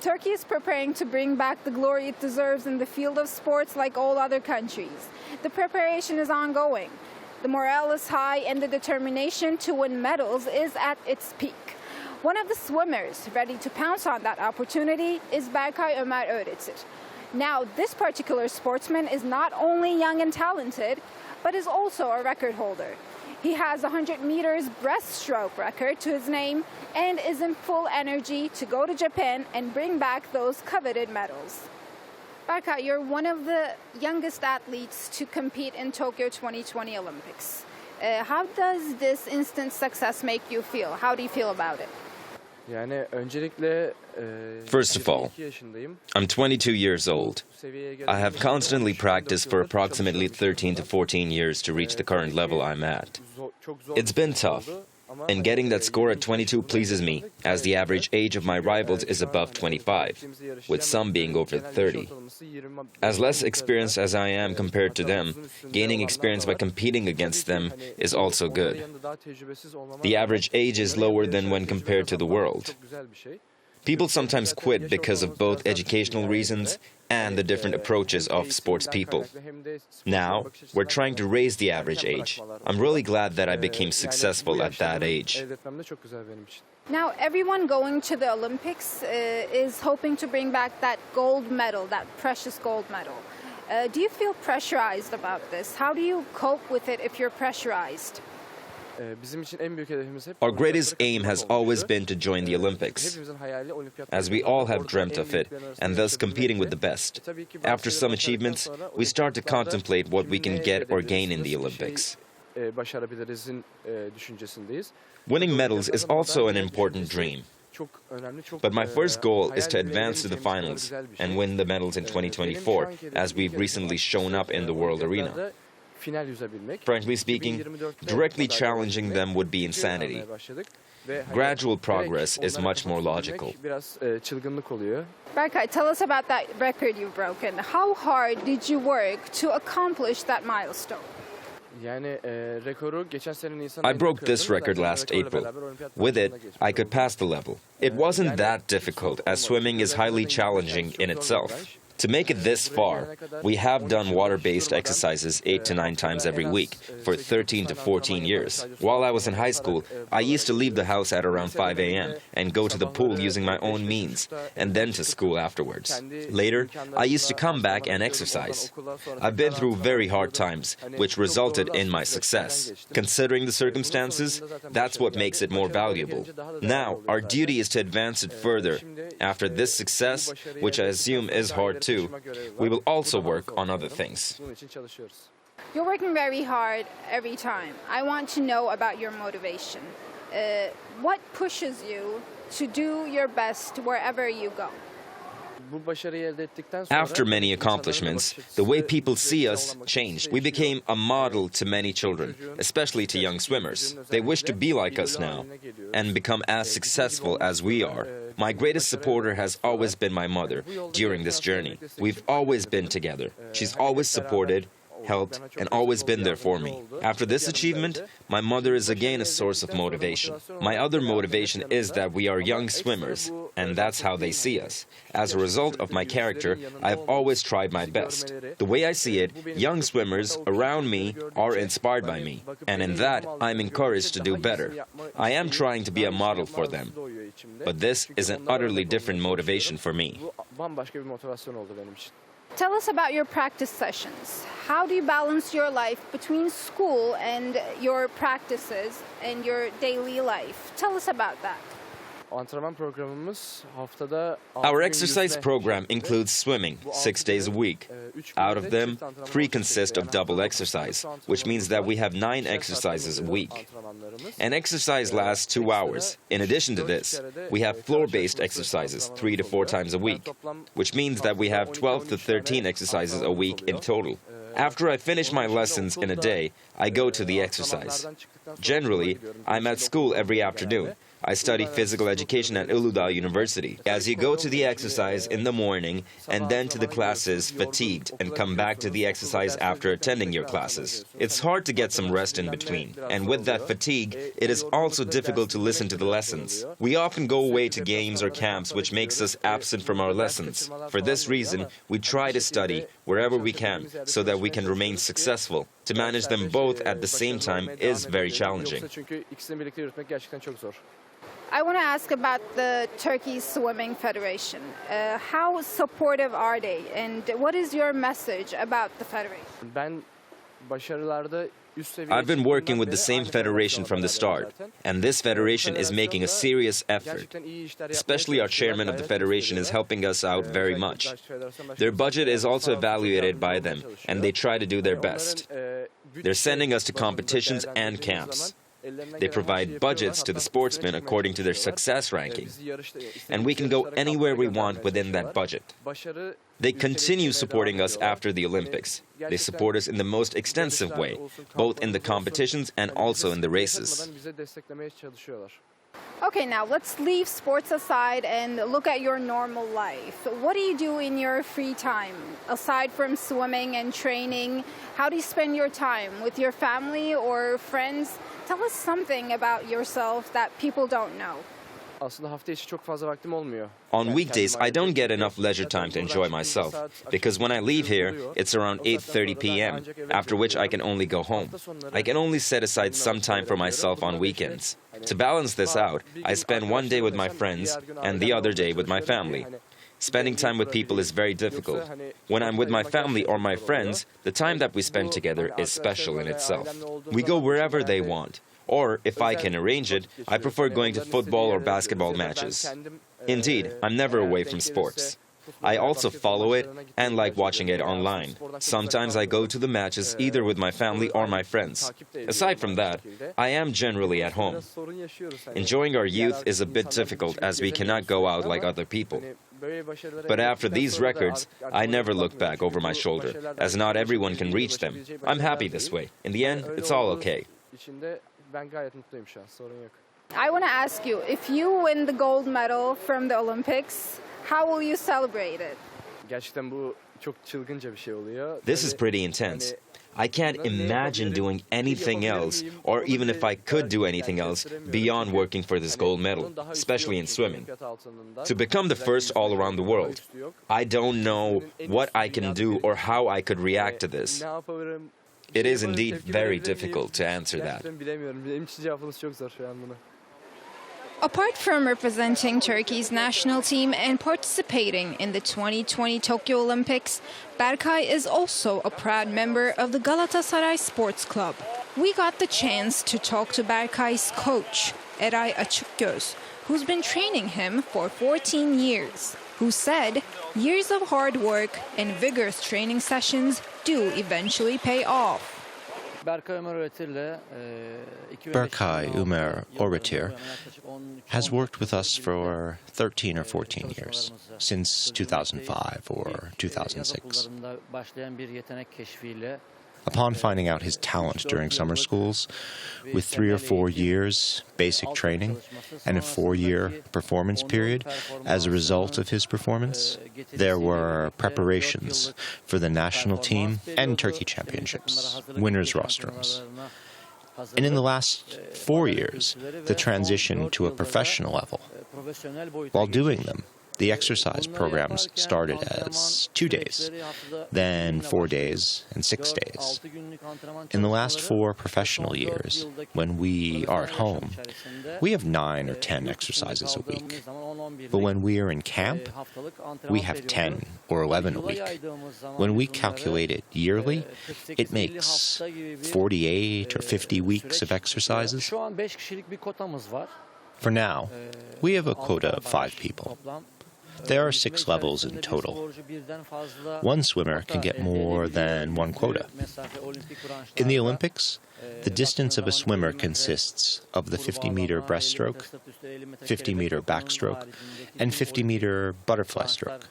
Turkey is preparing to bring back the glory it deserves in the field of sports like all other countries. The preparation is ongoing. The morale is high and the determination to win medals is at its peak. One of the swimmers ready to pounce on that opportunity is Berkay Ömer Öğretir. Now, this particular sportsman is not only young and talented, but is also a record holder. He has a 100 meters breaststroke record to his name and is in full energy to go to Japan and bring back those coveted medals. Berkay, you're one of the youngest athletes to compete in Tokyo 2020 Olympics. How does this instant success make you feel? How do you feel about it? First of all, I'm 22 years old. I have constantly practiced for approximately 13 to 14 years to reach the current level I'm at. It's been tough, and getting that score at 22 pleases me, as the average age of my rivals is above 25, with some being over 30. As less experienced as I am compared to them, gaining experience by competing against them is also good. The average age is lower than when compared to the world. People sometimes quit because of both educational reasons and the different approaches of sports people. Now, we're trying to raise the average age. I'm really glad that I became successful at that age. Now, everyone going to the Olympics is hoping to bring back that gold medal, that precious gold medal. Do you feel pressurized about this? How do you cope with it if you're pressurized? Our greatest aim has always been to join the Olympics, as we all have dreamt of it, and thus competing with the best. After some achievements, we start to contemplate what we can get or gain in the Olympics. Winning medals is also an important dream. But my first goal is to advance to the finals and win the medals in 2024, as we've recently shown up in the world arena. Frankly speaking, directly challenging them would be insanity. Gradual progress is much more logical. Berkay, tell us about that record you've broken. How hard did you work to accomplish that milestone? I broke this record last April. With it, I could pass the level. It wasn't that difficult, as swimming is highly challenging in itself. To make it this far, we have done water-based exercises 8 to 9 times every week for 13 to 14 years. While I was in high school, I used to leave the house at around 5 a.m. and go to the pool using my own means, and then to school afterwards. Later, I used to come back and exercise. I've been through very hard times, which resulted in my success. Considering the circumstances, that's what makes it more valuable. Now, our duty is to advance it further. After this success, which I assume is hard too, we will also work on other things. You're working very hard every time. I want to know about your motivation. What pushes you to do your best wherever you go? After many accomplishments, the way people see us changed. We became a model to many children, especially to young swimmers. They wish to be like us now and become as successful as we are. My greatest supporter has always been my mother during this journey. We've always been together. She's always supported, helped, and always been there for me. After this achievement, my mother is again a source of motivation. My other motivation is that we are young swimmers, and that's how they see us. As a result of my character, I've always tried my best. The way I see it, young swimmers around me are inspired by me, and in that, I'm encouraged to do better. I am trying to be a model for them, but this is an utterly different motivation for me. Tell us about your practice sessions. How do you balance your life between school and your practices and your daily life? Tell us about that. Our exercise program includes swimming 6 days a week. Out of them, 3 consist of double exercise, which means that we have 9 exercises a week. An exercise lasts 2 hours. In addition to this, we have floor-based exercises 3 to 4 times a week, which means that we have 12 to 13 exercises a week in total. After I finish my lessons in a day, I go to the exercise. Generally, I'm at school every afternoon. I study physical education at Uludağ University. As you go to the exercise in the morning and then to the classes fatigued and come back to the exercise after attending your classes, it's hard to get some rest in between. And with that fatigue, it is also difficult to listen to the lessons. We often go away to games or camps, which makes us absent from our lessons. For this reason, we try to study wherever we can so that we can remain successful. To manage them both at the same time is very challenging. I want to ask about the Turkey Swimming Federation. How supportive are they, and what is your message about the federation? I've been working with the same federation from the start, and this federation is making a serious effort. Especially our chairman of the federation is helping us out very much. Their budget is also evaluated by them, and they try to do their best. They're sending us to competitions and camps. They provide budgets to the sportsmen according to their success ranking, and we can go anywhere we want within that budget. They continue supporting us after the Olympics. They support us in the most extensive way, both in the competitions and also in the races. Okay, now let's leave sports aside and look at your normal life. What do you do in your free time? Aside from swimming and training, how do you spend your time? With your family or friends? Tell us something about yourself that people don't know. On weekdays, I don't get enough leisure time to enjoy myself, because when I leave here, it's around 8:30 p.m., after which I can only go home. I can only set aside some time for myself on weekends. To balance this out, I spend one day with my friends and the other day with my family. Spending time with people is very difficult. When I'm with my family or my friends, the time that we spend together is special in itself. We go wherever they want. Or, if I can arrange it, I prefer going to football or basketball matches. Indeed, I'm never away from sports. I also follow it and like watching it online. Sometimes I go to the matches either with my family or my friends. Aside from that, I am generally at home. Enjoying our youth is a bit difficult as we cannot go out like other people. But after these records, I never look back over my shoulder, as not everyone can reach them. I'm happy this way. In the end, it's all okay. I want to ask you, if you win the gold medal from the Olympics, how will you celebrate it? This is pretty intense. I can't imagine doing anything else, or even if I could do anything else, beyond working for this gold medal, especially in swimming. To become the first all around the world, I don't know what I can do or how I could react to this. It is indeed very difficult to answer that. Apart from representing Turkey's national team and participating in the 2020 Tokyo Olympics, Berkay is also a proud member of the Galatasaray Sports Club. We got the chance to talk to Berkay's coach, Eray Açıkgöz, who's been training him for 14 years, who said years of hard work and vigorous training sessions do eventually pay off. Berkay Ömer Öğretir has worked with us for 13 or 14 years, since 2005 or 2006. Upon finding out his talent during summer schools, with 3 or 4 years basic training and a 4-year performance period as a result of his performance, there were preparations for the national team and Turkey championships, winners' rostrums. And in the last 4 years, the transition to a professional level. While doing them, the exercise programs started as 2 days, then 4 days, and 6 days. In the last 4 professional years, when we are at home, we have 9 or 10 exercises a week. But when we are in camp, we have 10 or 11 a week. When we calculate it yearly, it makes 48 or 50 weeks of exercises. For now, we have a quota of 5 people. There are 6 levels in total. One swimmer can get more than one quota. In the Olympics, the distance of a swimmer consists of the 50-meter breaststroke, 50-meter backstroke, and 50-meter butterfly stroke.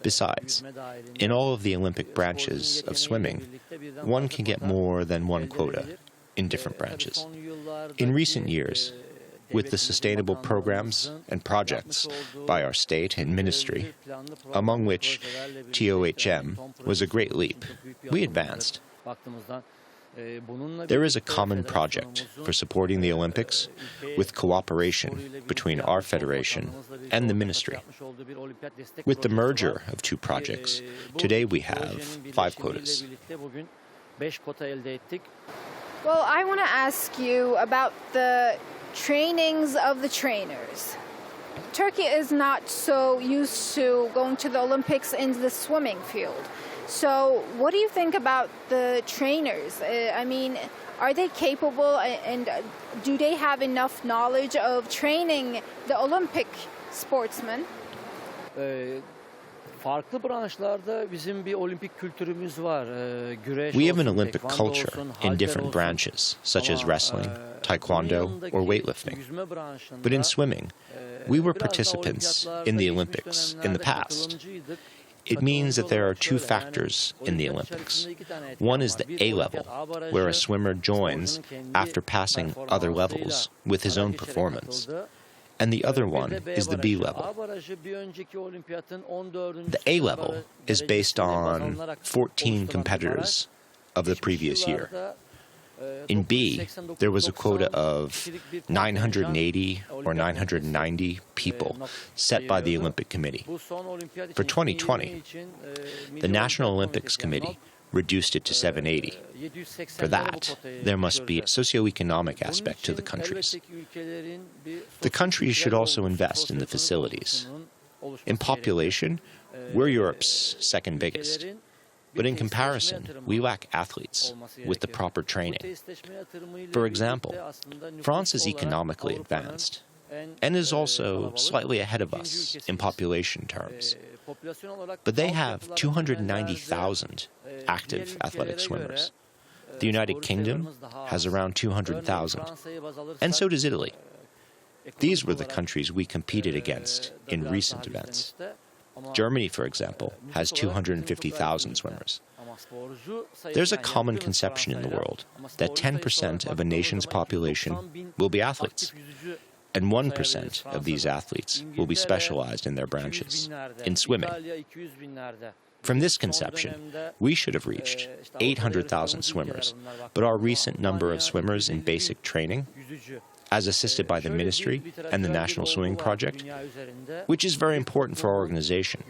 Besides, in all of the Olympic branches of swimming, one can get more than one quota in different branches. In recent years, with the sustainable programs and projects by our state and ministry, among which TOHM was a great leap. We advanced. There is a common project for supporting the Olympics with cooperation between our federation and the ministry. With the merger of two projects, today we have 5 quotas. Well, I want to ask you about the trainings of the trainers. Turkey is not so used to going to the Olympics in the swimming field. So what do you think about the trainers? I mean, are they capable and do they have enough knowledge of training the Olympic sportsmen? We have an Olympic culture in different branches, such as wrestling, taekwondo, or weightlifting. But in swimming, we were participants in the Olympics in the past. It means that there are 2 factors in the Olympics. One is the A level, where a swimmer joins after passing other levels with his own performance. And the other one is the B level. The A level is based on 14 competitors of the previous year. In B, there was a quota of 980 or 990 people set by the Olympic Committee. For 2020, the National Olympics Committee reduced it to 780. For that, there must be a socioeconomic aspect to the countries. The countries should also invest in the facilities. In population, we're Europe's second biggest. But in comparison, we lack athletes with the proper training. For example, France is economically advanced and is also slightly ahead of us in population terms. But they have 290,000 active athletic swimmers. The United Kingdom has around 200,000, and so does Italy. These were the countries we competed against in recent events. Germany, for example, has 250,000 swimmers. There's a common conception in the world that 10% of a nation's population will be athletes, and 1% of these athletes will be specialized in their branches, in swimming. From this conception, we should have reached 800,000 swimmers, but our recent number of swimmers in basic training, as assisted by the Ministry and the National Swimming Project, which is very important for our organization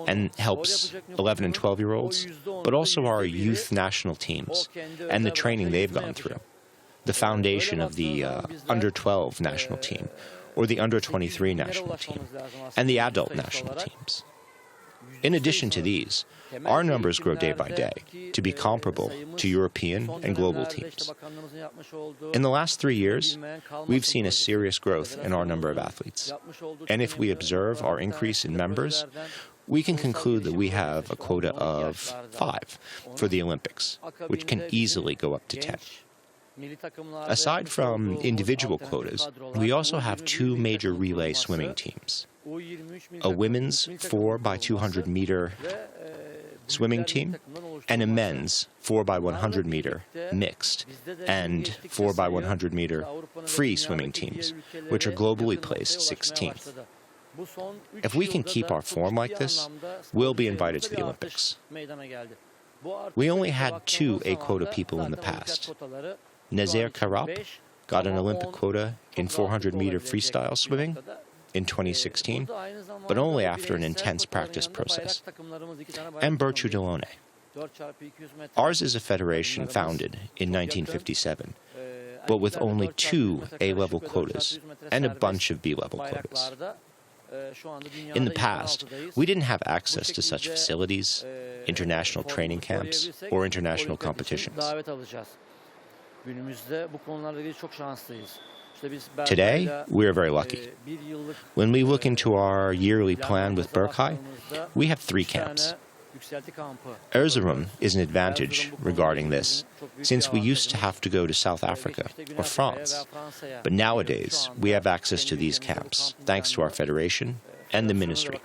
and helps 11 and 12-year-olds, but also our youth national teams and the training they've gone through, the foundation of the under-12 national team or the under-23 national team, and the adult national teams. In addition to these, our numbers grow day by day to be comparable to European and global teams. In the last 3 years, we've seen a serious growth in our number of athletes. And if we observe our increase in members, we can conclude that we have a quota of 5 for the Olympics, which can easily go up to 10. Aside from individual quotas, we also have 2 major relay swimming teams. A women's 4x200 meter swimming team and a men's 4x100 meter mixed and 4x100 meter free swimming teams, which are globally placed 16th. If we can keep our form like this, we'll be invited to the Olympics. We only had 2 A quota people in the past. Nazir Karap got an Olympic quota in 400 meter freestyle swimming in 2016, but only after an intense practice process, and Berkay Ömer Öğretir. Ours is a federation founded in 1957, but with only 2 A-level quotas and a bunch of B-level quotas. In the past, we didn't have access to such facilities, international training camps, or international competitions. Today, we are very lucky. When we look into our yearly plan with Berkay, we have 3 camps. Erzurum is an advantage regarding this, since we used to have to go to South Africa or France. But nowadays, we have access to these camps, thanks to our federation and the ministry.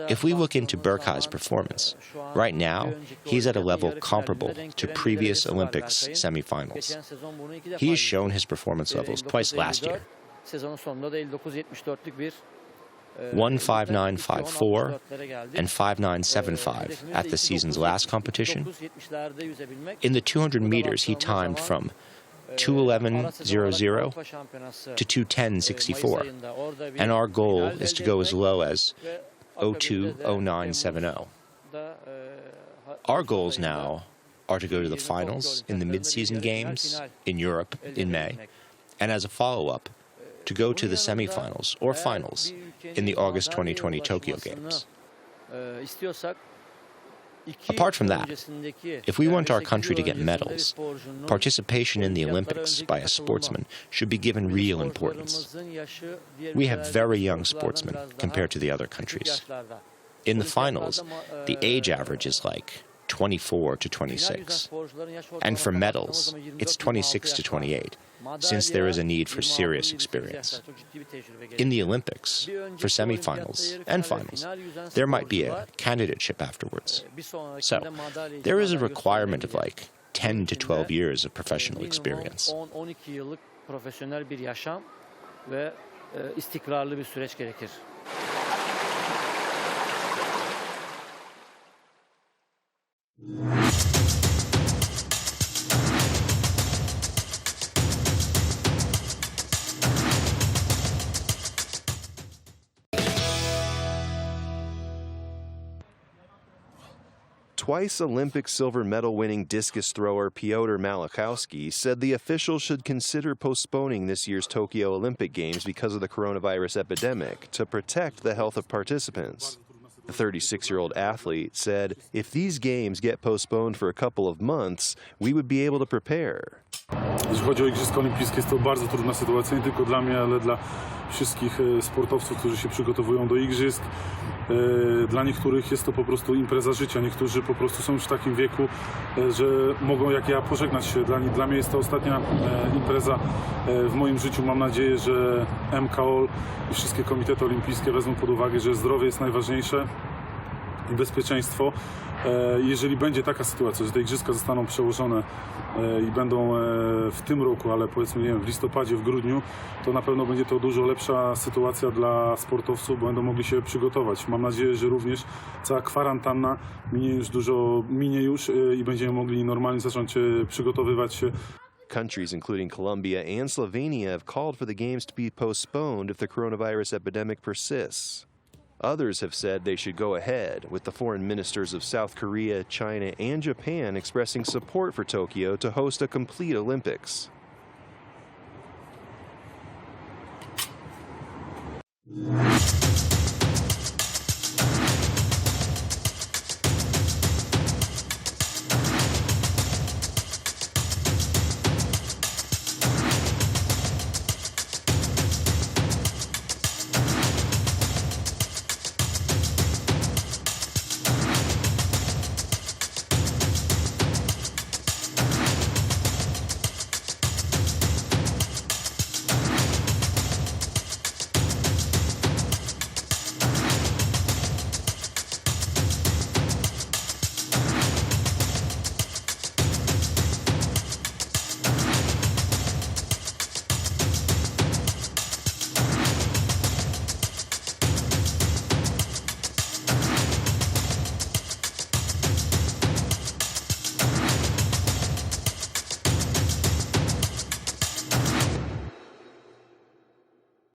If we look into Berkay's performance, right now, he's at a level comparable to previous Olympics semifinals. He has shown his performance levels twice last year. 1:59.54 and 5:9.75 at the season's last competition. In the 200 meters, he timed from 2:11.00 to 2:10.64, and our goal is to go as low as 02:09.70. Our goals now are to go to the finals in the mid-season games in Europe in May, and as a follow-up, to go to the semifinals or finals in the August 2020 Tokyo Games. Apart from that, if we want our country to get medals, participation in the Olympics by a sportsman should be given real importance. We have very young sportsmen compared to the other countries. In the finals, the age average is like 24 to 26. And for medals, it's 26 to 28, since there is a need for serious experience. In the Olympics, for semifinals and finals, there might be a candidateship afterwards. So, there is a requirement of like 10 to 12 years of professional experience. Twice Olympic silver medal winning discus thrower Piotr Malachowski said the officials should consider postponing this year's Tokyo Olympic Games because of the coronavirus epidemic to protect the health of participants. The 36-year-old athlete said, if these games get postponed for a couple of months, we would be able to prepare. Jeśli chodzi o Igrzyska Olimpijskie, jest to bardzo trudna sytuacja, nie tylko dla mnie, ale dla wszystkich sportowców, którzy się przygotowują do Igrzysk. Dla niektórych jest to po prostu impreza życia. Niektórzy po prostu są już w takim wieku, że mogą jak ja pożegnać się. Dla mnie jest to ostatnia impreza w moim życiu. Mam nadzieję, że MKOL i wszystkie komitety olimpijskie wezmą pod uwagę, że zdrowie jest najważniejsze i bezpieczeństwo. Jeżeli będzie taka sytuacja, że te igrzyska zostaną przełożone i będą w tym roku, ale powiedzmy, nie wiem, w listopadzie, w grudniu, to na pewno będzie to dużo lepsza sytuacja dla sportowców, bo będą mogli się przygotować. Mam nadzieję, że również cała kwarantanna minie już i będziemy mogli normalnie zacząć przygotowywać się. Countries including Colombia and Slovenia have called for the games to be postponed if the coronavirus epidemic persists. Others have said they should go ahead, with the foreign ministers of South Korea, China, and Japan expressing support for Tokyo to host a complete Olympics.